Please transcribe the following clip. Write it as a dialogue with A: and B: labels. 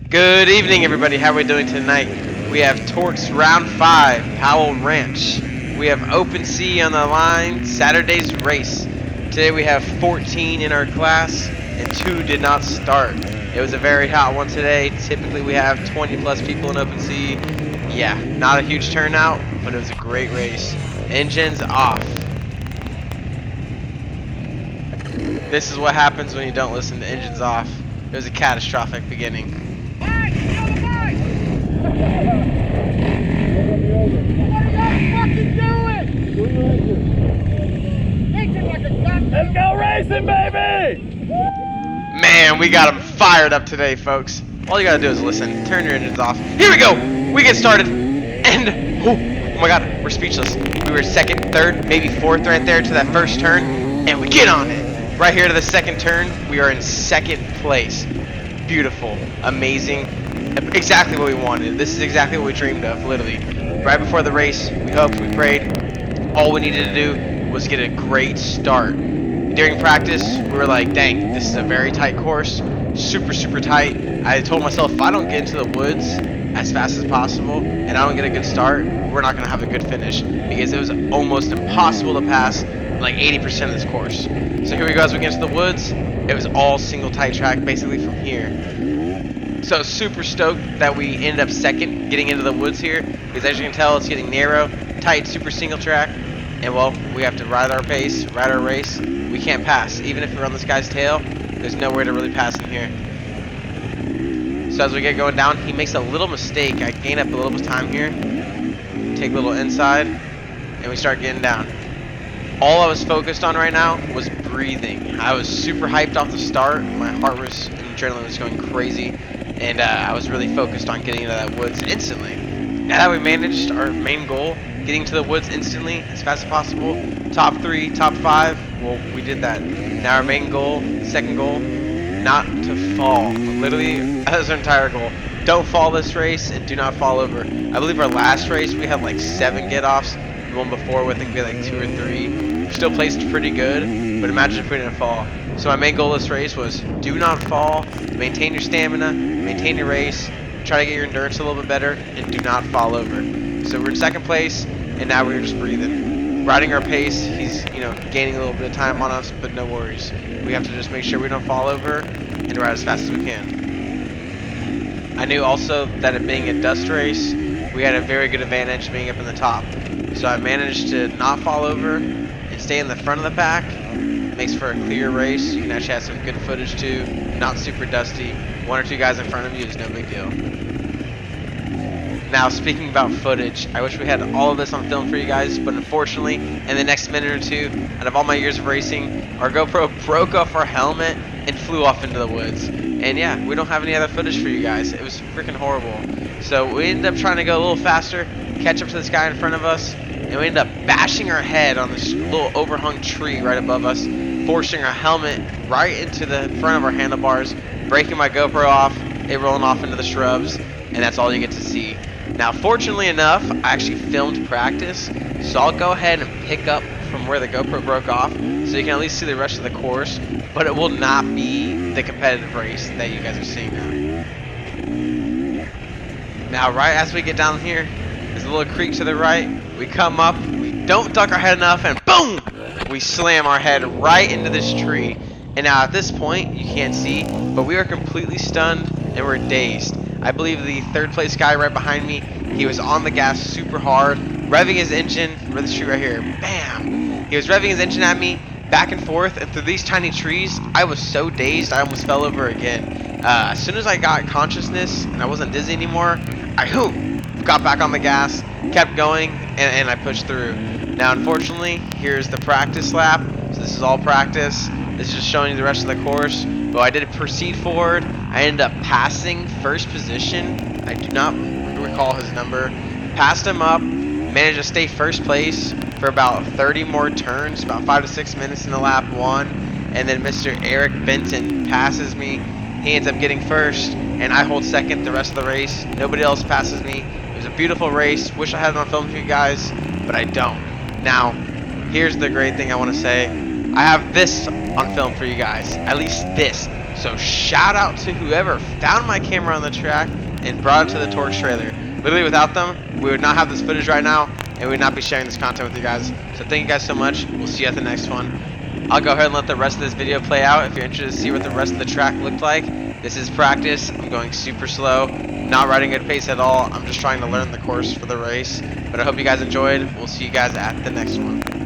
A: Good evening, everybody. How are we doing tonight? We have TORCS Round 5, Powell Ranch. We have Open Sea on the line, Saturday's race. Today we have 14 in our class, and 2 did not start. It was a very hot one today. Typically we have 20 plus people in Open Sea. Yeah, not a huge turnout, but it was a great race. Engines off. This is what happens when you don't listen to engines off. It was a catastrophic beginning.
B: Let's go racing, baby!
A: Man, we got them fired up today, folks. All you gotta do is listen. Turn your engines off. Here we go! We get started. And, oh my god, we're speechless. We were second, third, maybe fourth right there to that first turn. And we get on it. Right here to the second turn, we are in second place. Beautiful. Amazing. Exactly what we wanted. This is exactly what we dreamed of, literally. Right before the race, we hoped, we prayed. All we needed to do was get a great start. During practice, we were like, dang, this is a very tight course. Super tight. I told myself, if I don't get into the woods as fast as possible and I don't get a good start, we're not going to have a good finish. Because it was almost impossible to pass like 80% of this course. So here we go as we get into the woods. It was all single tight track basically from here. So super stoked that we ended up second getting into the woods here, because as you can tell, it's getting narrow, tight, super single track, and well, we have to ride our pace, ride our race. We can't pass. Even if we're on this guy's tail, there's nowhere to really pass in here. So as we get going down, he makes a little mistake. I gain up a little bit of time here, take a little inside, and we start getting down. All I was focused on right now was breathing. I was super hyped off the start. My heart was, and adrenaline was going crazy. And I was really focused on getting into that woods instantly. Now that we managed our main goal, getting to the woods instantly, as fast as possible, top 3, top 5, well, we did that. Now our main goal, second goal, not to fall. Literally, that was our entire goal. Don't fall this race, and do not fall over. I believe our last race, we had like 7 get-offs. The one before, I think we had like 2 or 3. Still placed pretty good, but imagine if we didn't fall. So my main goal this race was do not fall, maintain your stamina, maintain your race, try to get your endurance a little bit better, and do not fall over. So we're in second place, and now we're just breathing. Riding our pace, he's gaining a little bit of time on us, but no worries. We have to just make sure we don't fall over and ride as fast as we can. I knew also that it being a dust race, we had a very good advantage being up in the top. So I managed to not fall over and stay in the front of the pack. Makes for a clear race. You can actually have some good footage too. Not super dusty. 1 or 2 guys in front of you is no big deal. Now, speaking about footage, I wish we had all of this on film for you guys, but unfortunately, in the next minute or 2, out of all my years of racing, our GoPro broke off our helmet and flew off into the woods. And yeah, we don't have any other footage for you guys. It was freaking horrible. So we ended up trying to go a little faster, catch up to this guy in front of us, and we ended up bashing our head on this little overhung tree right above us, forcing our helmet right into the front of our handlebars, breaking my GoPro off, it rolling off into the shrubs, and that's all you get to see. Now, fortunately enough, I actually filmed practice, so I'll go ahead and pick up from where the GoPro broke off, so you can at least see the rest of the course, but it will not be the competitive race that you guys are seeing now. Now, right as we get down here, there's a little creek to the right. We come up, we don't duck our head enough, and boom! We slam our head right into this tree. And now at this point, you can't see, but we are completely stunned and we're dazed. I believe the third place guy right behind me, he was on the gas super hard, revving his engine, where this tree right here, bam! He was revving his engine at me, back and forth, and through these tiny trees, I was so dazed, I almost fell over again. As soon as I got consciousness and I wasn't dizzy anymore, I got back on the gas, kept going, and I pushed through. Now, unfortunately, here's the practice lap. So this is all practice. This is just showing you the rest of the course. But I did proceed forward. I ended up passing first position. I do not recall his number. Passed him up. Managed to stay first place for about 30 more turns, about 5 to 6 minutes in the lap 1. And then Mr. Eric Benton passes me. He ends up getting first, and I hold second the rest of the race. Nobody else passes me. It was a beautiful race. Wish I had it on film for you guys, but I don't. Now, here's the great thing I want to say. I have this on film for you guys. At least this. So shout out to whoever found my camera on the track and brought it to the TORCS trailer. Literally without them, we would not have this footage right now, and we would not be sharing this content with you guys. So thank you guys so much. We'll see you at the next one. I'll go ahead and let the rest of this video play out. If you're interested to see what the rest of the track looked like, this is practice. I'm going super slow, not riding at pace at all. I'm just trying to learn the course for the race. But I hope you guys enjoyed. We'll see you guys at the next one.